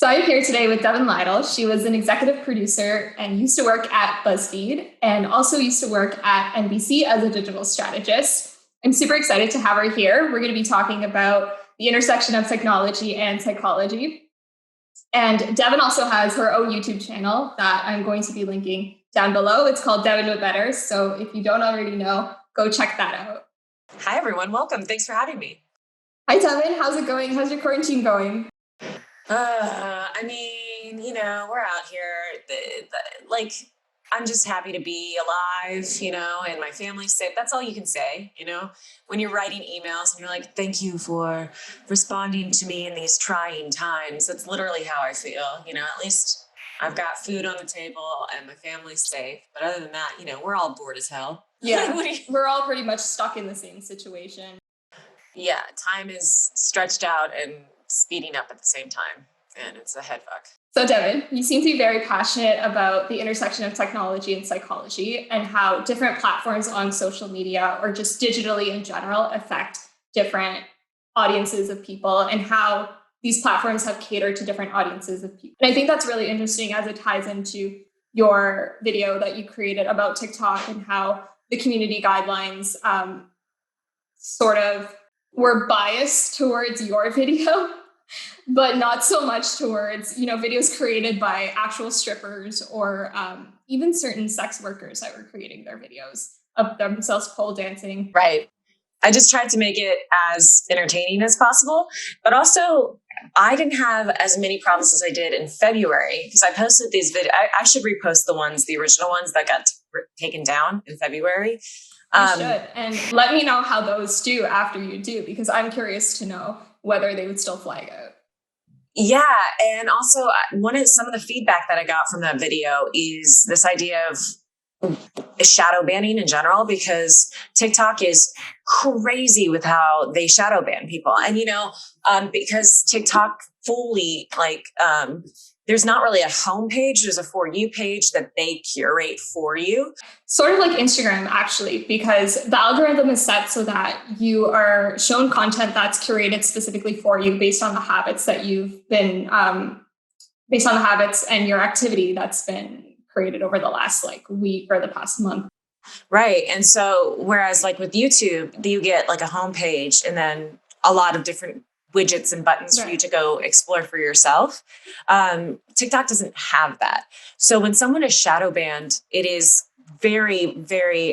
So I'm here today with Devin Lytle. She was an executive producer and used to work at BuzzFeed and also used to work at NBC as a digital strategist. I'm super excited to have her here. We're going to be talking about the intersection of technology and psychology. And Devin also has her own YouTube channel that I'm going to be linking down below. It's called Devin But Better. So if you don't already know, go check that out. Hi, everyone. Welcome. Thanks for having me. Hi, Devin. How's it going? How's your quarantine going? We're out here. I'm just happy to be alive, and my family's safe. That's all you can say, when you're writing emails and you're like, thank you for responding to me in these trying times. That's literally how I feel, at least I've got food on the table and my family's safe. But other than that, we're all bored as hell. Yeah, we're all pretty much stuck in the same situation. Yeah, time is stretched out and speeding up at the same time, and it's a head fuck. So Devin, you seem to be very passionate about the intersection of technology and psychology and how different platforms on social media or just digitally in general affect different audiences of people and how these platforms have catered to different audiences of people. And I think that's really interesting as it ties into your video that you created about TikTok and how the community guidelines sort of were biased towards your video, but not so much towards, videos created by actual strippers or even certain sex workers that were creating their videos of themselves pole dancing. Right. I just tried to make it as entertaining as possible, but also I didn't have as many problems as I did in February because I posted these videos. I should repost the original ones that got taken down in February. You should. And let me know how those do after you do, because I'm curious to know whether they would still flag out. Yeah. And also some of the feedback that I got from that video is this idea of shadow banning in general, because TikTok is crazy with how they shadow ban people. And, because TikTok fully there's not really a home page. There's a For You page that they curate for you. Sort of like Instagram, actually, because the algorithm is set so that you are shown content that's curated specifically for you based on the habits that you've been, based on the habits and your activity that's been created over the last week or the past month. Right. And so whereas with YouTube, you get a home page and then a lot of different widgets and buttons for you to go explore for yourself. TikTok doesn't have that. So when someone is shadow banned, it is very, very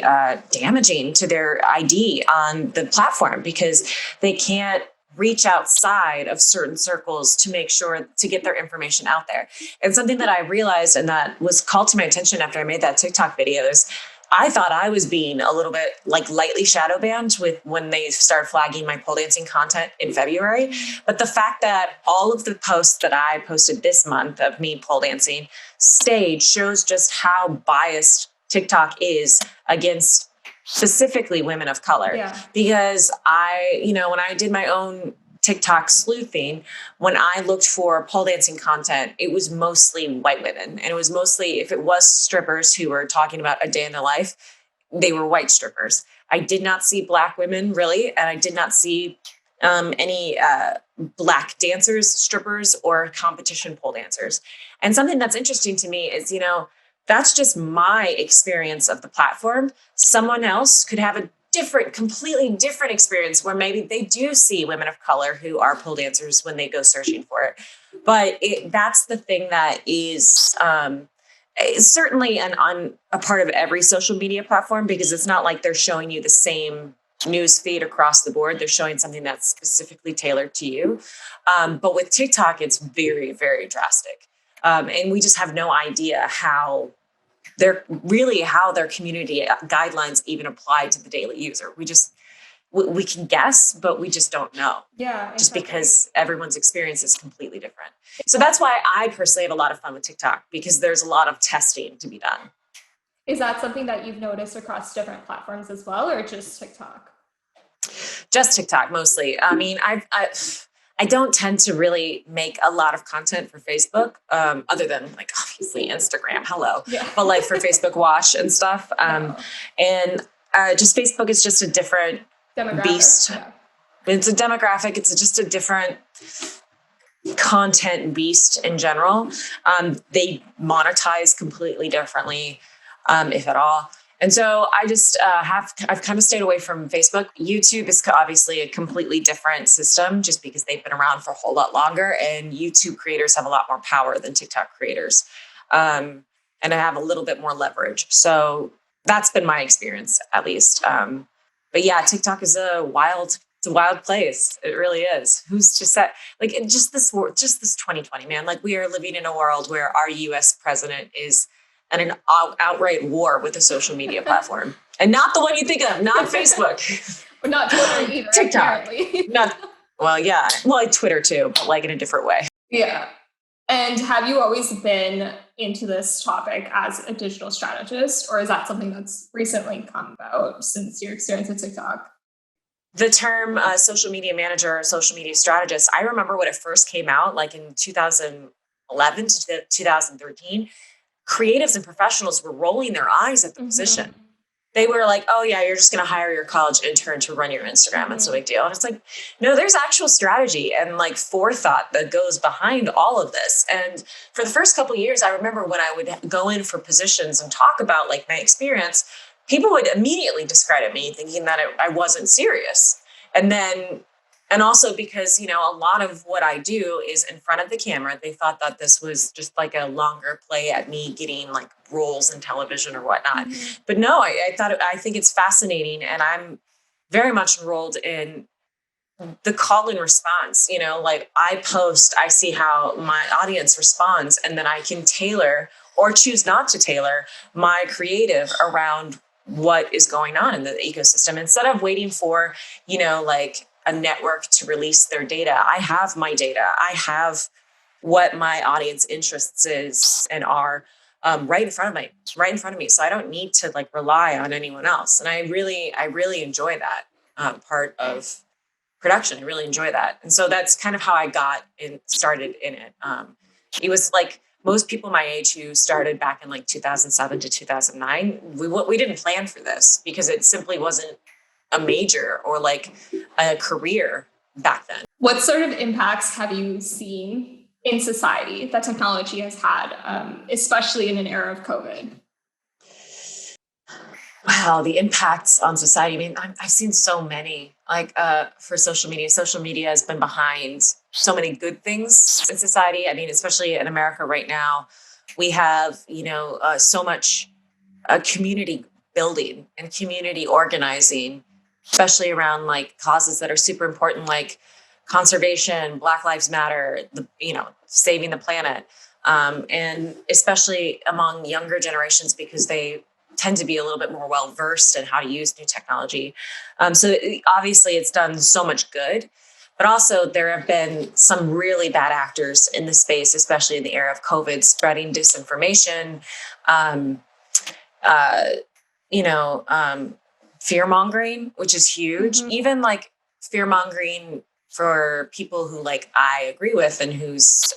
damaging to their ID on the platform because they can't reach outside of certain circles to make sure to get their information out there. And something that I realized and that was called to my attention after I made that TikTok video is I thought I was being a little bit lightly shadow banned when they started flagging my pole dancing content in February. But the fact that all of the posts that I posted this month of me pole dancing stayed shows just how biased TikTok is against specifically women of color. Yeah. Because when I did my own TikTok sleuthing, when I looked for pole dancing content, it was mostly white women. And it was mostly, if it was strippers who were talking about a day in the life, they were white strippers. I did not see Black women really. And I did not see any Black dancers, strippers, or competition pole dancers. And something that's interesting to me is, that's just my experience of the platform. Someone else could have a completely different experience where maybe they do see women of color who are pole dancers when they go searching for it. But that's the thing that is certainly on a part of every social media platform, because it's not like they're showing you the same news feed across the board. They're showing something that's specifically tailored to you. But with TikTok, it's very, very drastic. And we just have no idea how their community guidelines even apply to the daily user. We can guess, but we just don't know. Yeah. Just because everyone's experience is completely different. So that's why I personally have a lot of fun with TikTok, because there's a lot of testing to be done. Is that something that you've noticed across different platforms as well, or just TikTok? Just TikTok mostly. I mean, I don't tend to really make a lot of content for Facebook, other than obviously Instagram. Hello, yeah. But for Facebook Watch and stuff. And just Facebook is just a different beast. Yeah. It's a demographic. It's just a different content beast in general. They monetize completely differently, if at all. And so I've kind of stayed away from Facebook. YouTube is obviously a completely different system just because they've been around for a whole lot longer, and YouTube creators have a lot more power than TikTok creators. And I have a little bit more leverage. So that's been my experience, at least. But yeah, TikTok is it's a wild place. It really is. Who's just that? Like, just this 2020, man. Like, we are living in a world where our U.S. president is in an outright war with a social media platform, and not the one you think of, not Facebook, or not Twitter either. TikTok, not. Well, yeah, well, like Twitter too, but like in a different way. Yeah. And have you always been into this topic as a digital strategist, or is that something that's recently come about since your experience with TikTok? The term social media manager or social media strategist, I remember when it first came out, like in 2011 to 2013, creatives and professionals were rolling their eyes at the position. They were like, oh yeah, you're just going to hire your college intern to run your Instagram. It's no big deal. And it's like, no, there's actual strategy and like forethought that goes behind all of this. And for the first couple of years, I remember when I would go in for positions and talk about like my experience, people would immediately discredit me, thinking that I wasn't serious. And also because, a lot of what I do is in front of the camera. They thought that this was just like a longer play at me getting like roles in television or whatnot. But no, I think it's fascinating. And I'm very much enrolled in the call and response. Like I post, I see how my audience responds, and then I can tailor or choose not to tailor my creative around what is going on in the ecosystem instead of waiting for, like a network to release their data. I have my data. I have what my audience interests is and are right in front of me. So I don't need to like rely on anyone else. And I really enjoy that part of production. I really enjoy that. And so that's kind of how I started in it. It was like most people my age who started back in like 2007 to 2009, we didn't plan for this because it simply wasn't a major or like a career back then. What sort of impacts have you seen in society that technology has had, especially in an era of COVID? Wow, the impacts on society. I mean, I've seen so many, like for social media has been behind so many good things in society. I mean, especially in America right now, we have, so much community building and community organizing, especially around like causes that are super important, like conservation, Black Lives Matter, saving the planet. And especially among younger generations, because they tend to be a little bit more well-versed in how to use new technology. Obviously it's done so much good, but also there have been some really bad actors in the space, especially in the era of COVID, spreading disinformation, fear-mongering, which is huge. Even like fear-mongering for people who like I agree with and whose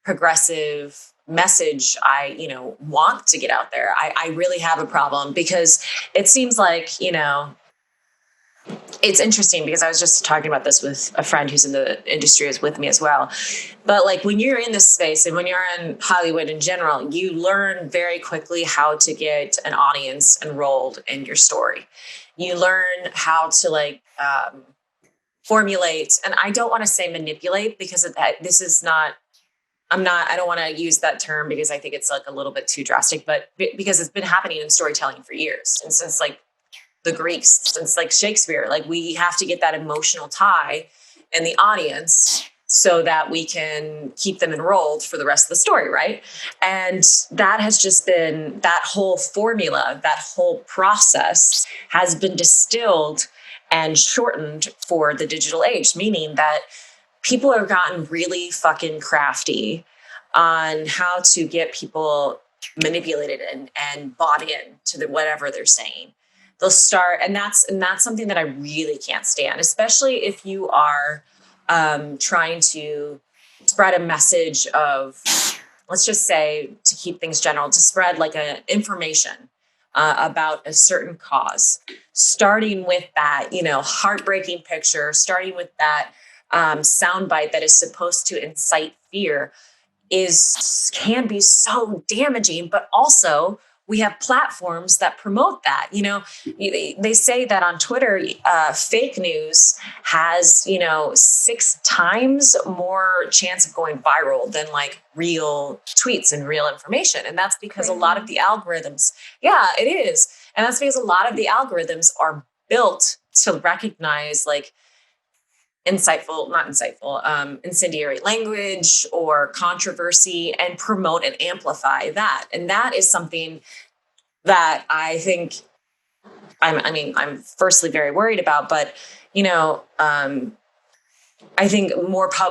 progressive message I want to get out there. I really have a problem because it seems like, it's interesting because I was just talking about this with a friend who's in the industry is with me as well. But like when you're in this space and when you're in Hollywood in general, you learn very quickly how to get an audience enrolled in your story. You learn how to like formulate, and I don't want to say manipulate because of that. I don't want to use that term because I think it's like a little bit too drastic, but because it's been happening in storytelling for years. And since like the Greeks, since like Shakespeare, like we have to get that emotional tie in the audience so that we can keep them enrolled for the rest of the story, right? And that has just been, that whole formula, that whole process has been distilled and shortened for the digital age, meaning that people have gotten really fucking crafty on how to get people manipulated and bought in to whatever they're saying. They'll start, and that's something that I really can't stand, especially if you are trying to spread a message of, let's just say, to keep things general, to spread like a information about a certain cause, starting with that, heartbreaking picture, starting with that soundbite that is supposed to incite fear can be so damaging. But also, we have platforms that promote that. They say that on Twitter, fake news has 6 times more chance of going viral than like real tweets and real information. And that's because a lot of the algorithms, yeah, it is. And that's because a lot of the algorithms are built to recognize like incendiary language or controversy and promote and amplify that. And that is something that I think I'm firstly very worried about, but I think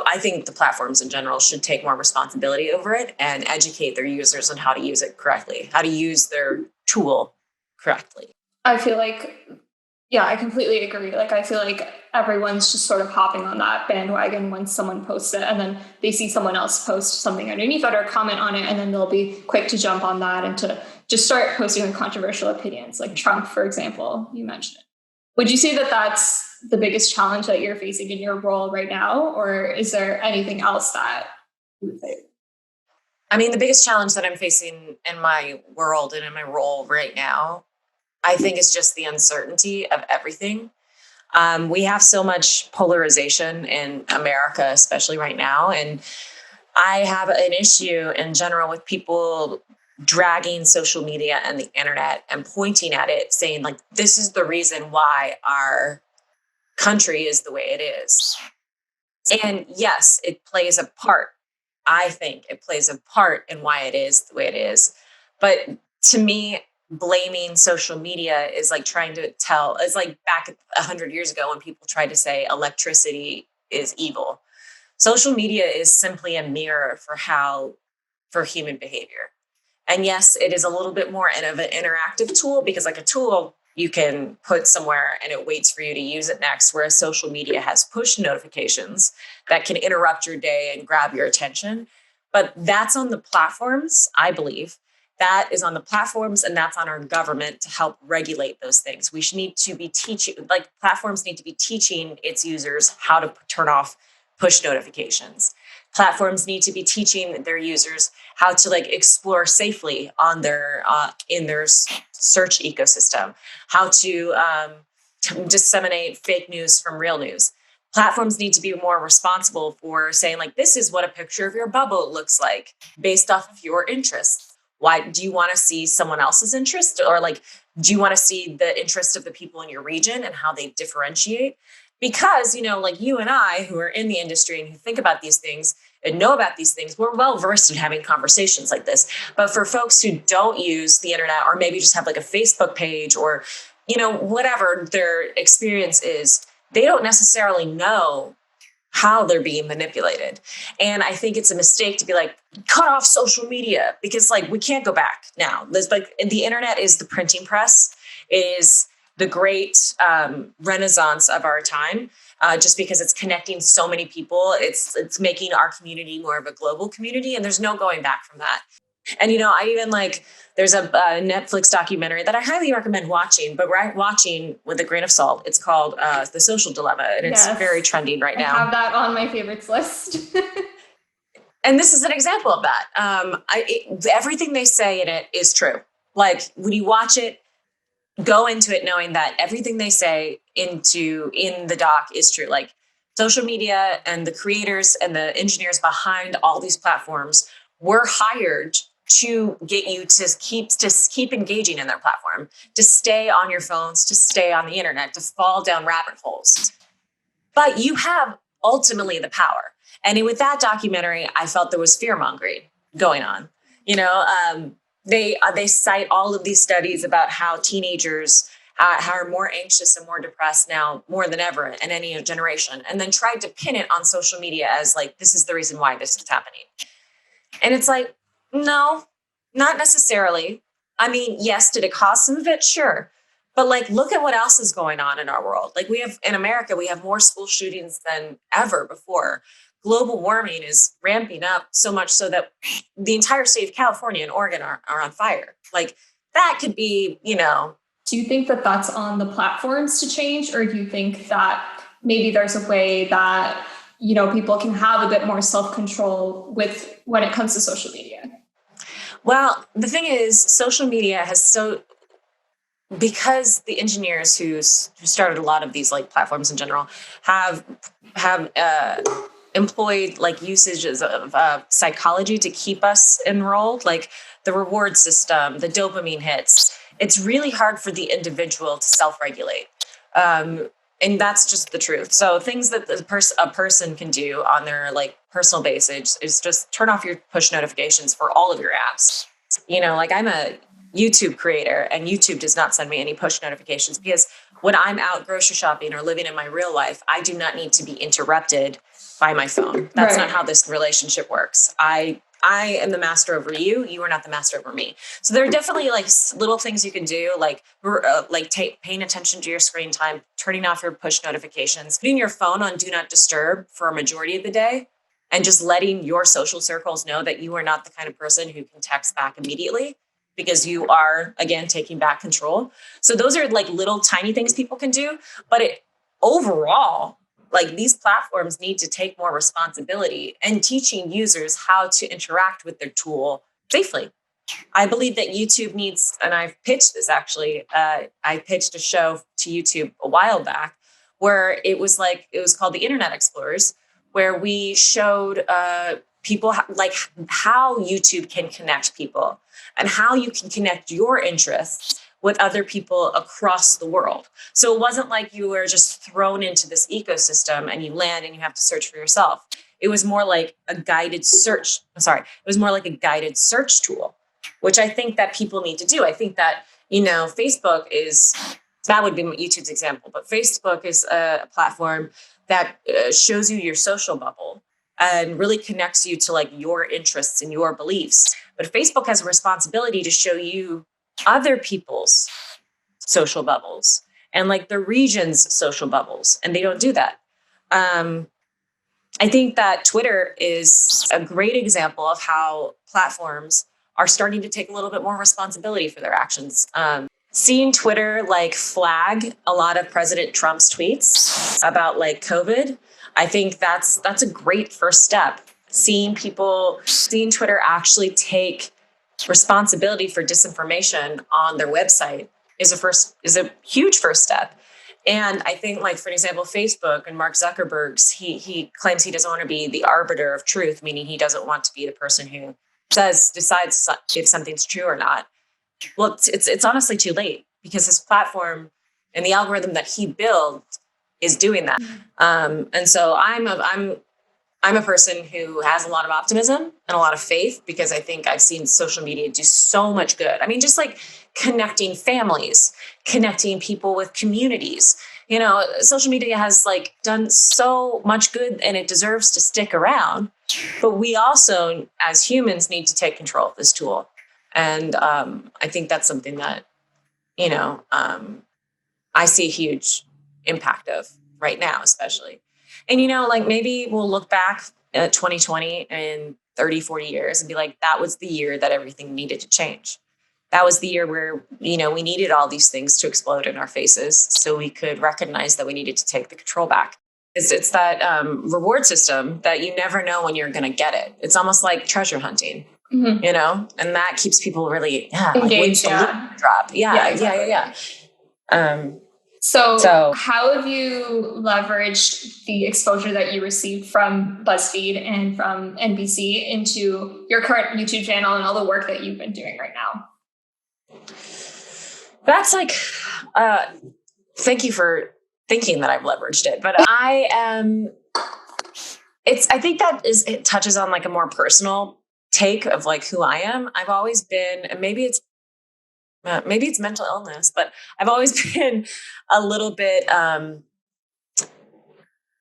I think the platforms in general should take more responsibility over it and educate their users on how to use it correctly, how to use their tool correctly. I feel like, yeah, I completely agree. Like, I feel like everyone's just sort of hopping on that bandwagon when someone posts it, and then they see someone else post something underneath it or comment on it, and then they'll be quick to jump on that and to just start posting like controversial opinions, like Trump, for example, you mentioned it. Would you say that that's the biggest challenge that you're facing in your role right now, or is there anything else that you would say? I mean, the biggest challenge that I'm facing in my world and in my role right now, I think, is just the uncertainty of everything. We have so much polarization in America, especially right now. And I have an issue in general with people dragging social media and the internet and pointing at it, saying like, this is the reason why our country is the way it is. And yes, it plays a part. I think it plays a part in why it is the way it is. But to me, blaming social media is like trying to it's like back 100 years ago when people tried to say electricity is evil. Social media is simply a mirror for human behavior. And yes, it is a little bit more of an interactive tool, because like a tool you can put somewhere and it waits for you to use it next, whereas social media has push notifications that can interrupt your day and grab your attention. But that's on the platforms, I believe. That is on the platforms, and that's on our government to help regulate those things. We should need to be platforms need to be teaching its users how to turn off push notifications. Platforms need to be teaching their users how to like explore safely on their in their search ecosystem, how to disseminate fake news from real news. Platforms need to be more responsible for saying like, this is what a picture of your bubble looks like based off of your interests. Why do you want to see someone else's interest, or like, do you want to see the interest of the people in your region and how they differentiate? Because, like you and I, who are in the industry and who think about these things and know about these things, we're well versed in having conversations like this. But for folks who don't use the internet, or maybe just have like a Facebook page, or, whatever their experience is, they don't necessarily know how they're being manipulated. And I think it's a mistake to be like, cut off social media, because like we can't go back now. There's like, the internet is the printing press, is the great renaissance of our time, just because it's connecting so many people. It's making our community more of a global community, and there's no going back from that. And, I even there's a Netflix documentary that I highly recommend watching, but watching with a grain of salt. It's called The Social Dilemma, and it's very trending right now. I have that on my favorites list. And this is an example of that. Everything they say in it is true. Like, when you watch it, go into it knowing that everything they say in the doc is true. Like, social media and the creators and the engineers behind all these platforms were hired to get you to keep engaging in their platform, to stay on your phones, to stay on the internet, to fall down rabbit holes. But you have ultimately the power. And with that documentary, I felt there was fear-mongering going on. They cite all of these studies about how teenagers are more anxious and more depressed now more than ever in any generation, and then tried to pin it on social media as like, this is the reason why this is happening. And it's like, no, not necessarily. I mean, yes, did it cause some of it? Sure. But like, look at what else is going on in our world. Like, in America, we have more school shootings than ever before. Global warming is ramping up so much so that the entire state of California and Oregon are on fire. Like, that could be, Do you think that that's on the platforms to change, or do you think that maybe there's a way that people can have a bit more self-control with when it comes to social media? Well, the thing is, social media has because the engineers who started a lot of these like platforms in general have employed like usages of psychology to keep us enrolled, like the reward system, the dopamine hits. It's really hard for the individual to self-regulate. And that's just the truth. So things that a person can do on their like personal basis is just turn off your push notifications for all of your apps. Like I'm a YouTube creator and YouTube does not send me any push notifications because when I'm out grocery shopping or living in my real life, I do not need to be interrupted by my phone. That's not how this relationship works. I am the master over you. You are not the master over me. So there are definitely like little things you can do, like paying attention to your screen time, turning off your push notifications, putting your phone on do not disturb for a majority of the day, and just letting your social circles know that you are not the kind of person who can text back immediately because you are, again, taking back control. So those are like little tiny things people can do. But overall, like these platforms need to take more responsibility and teaching users how to interact with their tool safely. I believe that YouTube needs, and I've pitched this actually, I pitched a show to YouTube a while back where it was called the Internet Explorers, where we showed people how YouTube can connect people and how you can connect your interests with other people across the world. So it wasn't like you were just thrown into this ecosystem and you land and you have to search for yourself. It was more like a guided search. It was more like a guided search tool, which I think that people need to do. I think that, Facebook that would be YouTube's example, but Facebook is a platform that shows you your social bubble and really connects you to like your interests and your beliefs. But Facebook has a responsibility to show you other people's social bubbles and like the region's social bubbles. And they don't do that. I think that Twitter is a great example of how platforms are starting to take a little bit more responsibility for their actions. Seeing Twitter like flag a lot of President Trump's tweets about like COVID, I think that's a great first step. Seeing Twitter actually take responsibility for disinformation on their website is a huge first step. And I think, like, for example, Facebook and Mark Zuckerberg's, he claims he doesn't want to be the arbiter of truth, meaning he doesn't want to be the person who decides if something's true or not. Well, it's honestly too late because his platform and the algorithm that he built is doing that. And so I'm a person who has a lot of optimism and a lot of faith because I think I've seen social media do so much good. I mean, just like connecting families, connecting people with communities. Social media has like done so much good and it deserves to stick around. But we also, as humans, need to take control of this tool. And I think that's something that, I see a huge impact of right now, especially. And, like maybe we'll look back at 2020 in 30, 40 years and be like, that was the year that everything needed to change. That was the year where, we needed all these things to explode in our faces so we could recognize that we needed to take the control back. It's that reward system that you never know when you're going to get it. It's almost like treasure hunting, and that keeps people really engaged. Like, drop. Yeah. So how have you leveraged the exposure that you received from BuzzFeed and from NBC into your current YouTube channel and all the work that you've been doing right now? That's like, thank you for thinking that I've leveraged it, but I think it touches on like a more personal take of like who I am. I've always been, and maybe it's mental illness, but I've always been a little bit, I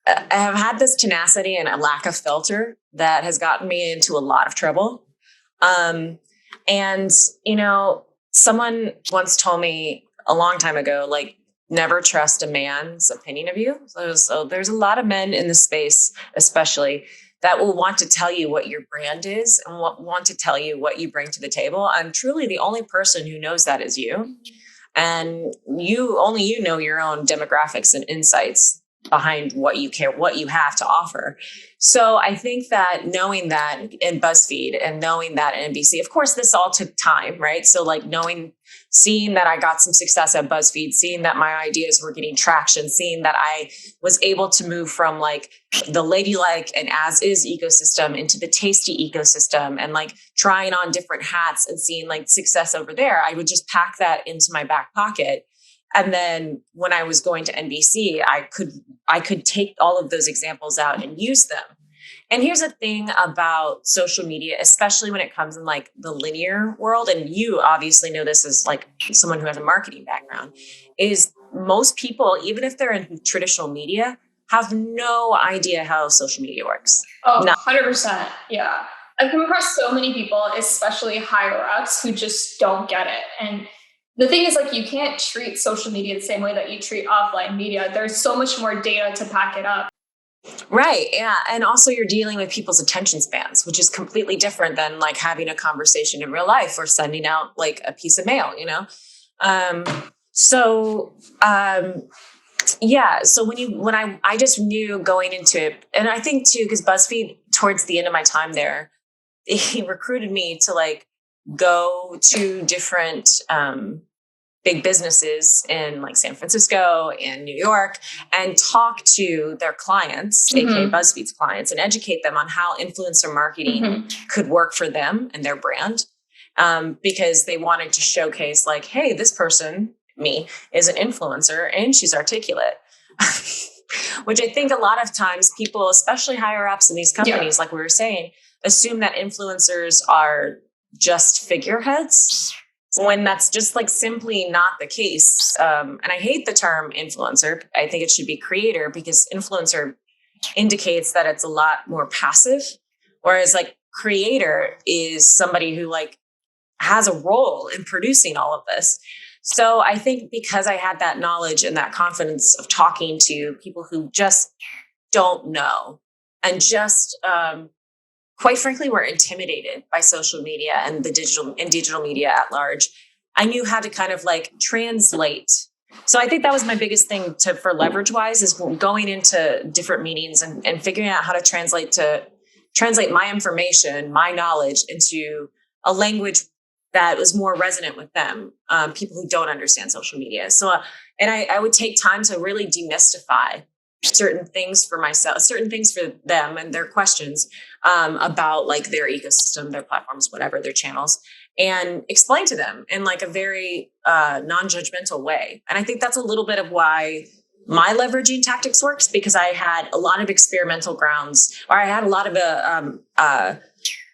have had this tenacity and a lack of filter that has gotten me into a lot of trouble. And, someone once told me a long time ago, like, never trust a man's opinion of you. So there's a lot of men in the space, especially, that will want to tell you what your brand is and want to tell you what you bring to the table. And truly the only person who knows that is you. And only you know your own demographics and insights. behind what you care, what you have to offer. So I think that knowing that in BuzzFeed and knowing that in NBC, of course, this all took time, right? So like seeing that I got some success at BuzzFeed, seeing that my ideas were getting traction, seeing that I was able to move from like the ladylike and as is ecosystem into the tasty ecosystem and like trying on different hats and seeing like success over there, I would just pack that into my back pocket. And then when I was going to NBC, I could take all of those examples out and use them. And here's the thing about social media, especially when it comes in like the linear world, and you obviously know this as like someone who has a marketing background, is most people, even if they're in traditional media, have no idea how social media works. Oh, 100%. Yeah. I've come across so many people, especially higher ups, who just don't get it. And the thing is, like, you can't treat social media the same way that you treat offline media. There's so much more data to back it up. Right. Yeah. And also you're dealing with people's attention spans, which is completely different than like having a conversation in real life or sending out like a piece of mail, you know? Yeah. So when I just knew going into it, and I think too, because BuzzFeed towards the end of my time there, he recruited me to like go to different, big businesses in like San Francisco and New York and talk to their clients, aka BuzzFeed's clients, and educate them on how influencer marketing could work for them and their brand. Because they wanted to showcase like, hey, this person, me, is an influencer and she's articulate. Which I think a lot of times people, especially higher ups in these companies, like we were saying, assume that influencers are just figureheads, when that's just like simply not the case. And I hate the term influencer. I think it should be creator, because influencer indicates that it's a lot more passive. Whereas like creator is somebody who like has a role in producing all of this. So I think because I had that knowledge and that confidence of talking to people who just don't know and just, quite frankly, were intimidated by social media and digital media at large, I knew how to kind of like translate. So I think that was my biggest thing for leverage wise, is going into different meetings and figuring out how to translate my information, my knowledge into a language that was more resonant with them, people who don't understand social media. So, and I would take time to really demystify certain things for myself, certain things for them and their questions about like their ecosystem, their platforms, whatever, their channels, and explain to them in like a very non-judgmental way. And I think that's a little bit of why my leveraging tactics works, because I had a lot of experimental grounds, or I had a lot of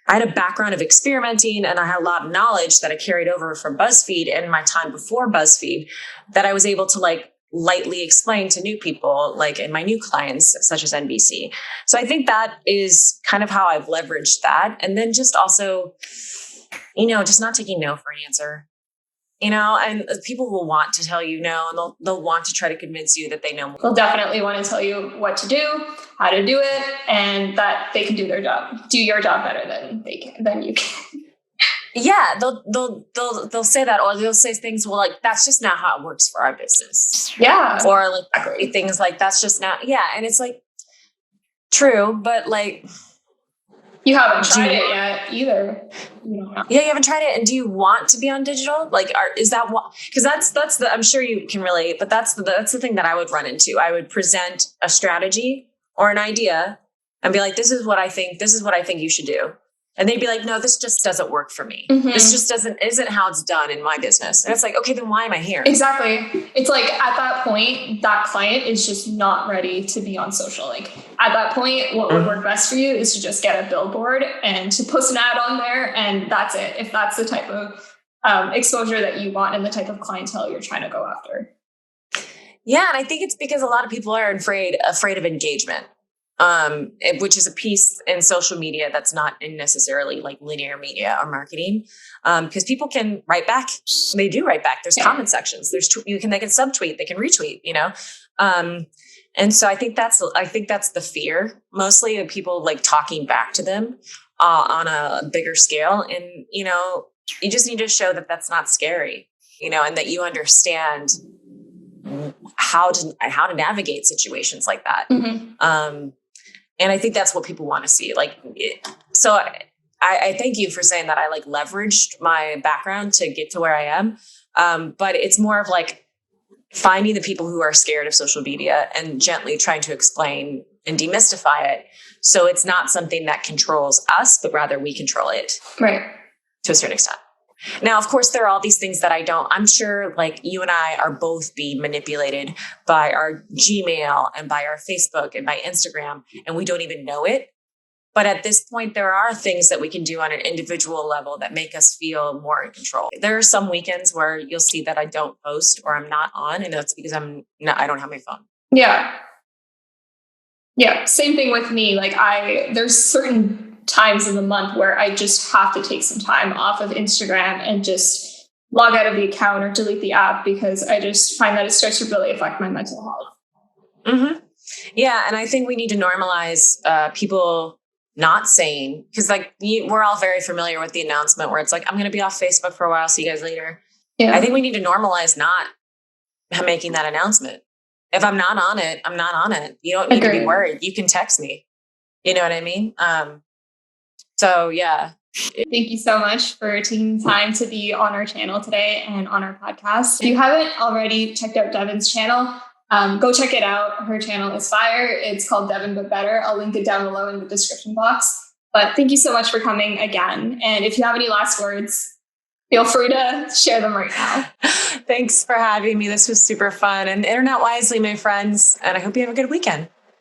I had a background of experimenting, and I had a lot of knowledge that I carried over from BuzzFeed and my time before BuzzFeed that I was able to like lightly explain to new people, like in my new clients, such as NBC. So I think that is kind of how I've leveraged that. And then just also, just not taking no for an answer, and people will want to tell you no, and they'll want to try to convince you that they know more. They'll definitely want to tell you what to do, how to do it, and that they can do your job better than you can. Yeah, they'll say that, or they'll say things, well, like, that's just not how it works for our business. Yeah. Or like things like, that's just not, yeah. And it's like, true, but like, you haven't tried it yet either. Yeah, you haven't tried it. And do you want to be on digital? Like, is that what, because that's I'm sure you can relate, but that's the thing that I would run into. I would present a strategy or an idea and be like, this is what I think you should do. And they'd be like, no, this just doesn't work for me. This just isn't how it's done in my business. And it's like, okay, then why am I here? Exactly. It's like at that point, that client is just not ready to be on social. Like at that point, what would work best for you is to just get a billboard and to post an ad on there. And that's it. If that's the type of exposure that you want and the type of clientele you're trying to go after. Yeah. And I think it's because a lot of people are afraid of engagement. Which is a piece in social media that's not in necessarily like linear media or marketing, because people can write back. They do write back. There's comment sections. They can subtweet. They can retweet. And so I think that's the fear, mostly, of people like talking back to them on a bigger scale. And you just need to show that that's not scary. And that you understand how to navigate situations like that. And I think that's what people want to see. So I thank you for saying that I leveraged my background to get to where I am. But it's more of finding the people who are scared of social media and gently trying to explain and demystify it. So it's not something that controls us, but rather we control it. Right. To a certain extent. Now, of course, there are all these things that I'm sure you and I are both being manipulated by our Gmail and by our Facebook and by Instagram, and we don't even know it. But at this point, there are things that we can do on an individual level that make us feel more in control. There are some weekends where you'll see that I don't post or I'm not on, and that's because I don't have my phone. Yeah. Yeah. Same thing with me. There's certain times in the month where I just have to take some time off of Instagram and just log out of the account or delete the app, because I just find that it starts to really affect my mental health. Yeah. And I think we need to normalize people not saying, because we're all very familiar with the announcement where it's I'm going to be off Facebook for a while. See you guys later. Yeah. I think we need to normalize not making that announcement. If I'm not on it, I'm not on it. You don't need to be worried. You can text me. You know what I mean? So yeah. Thank you so much for taking time to be on our channel today and on our podcast. If you haven't already checked out Devin's channel, go check it out. Her channel is fire. It's called Devin But Better. I'll link it down below in the description box. But thank you so much for coming again. And if you have any last words, feel free to share them right now. Thanks for having me. This was super fun. And internet wisely, my friends. And I hope you have a good weekend.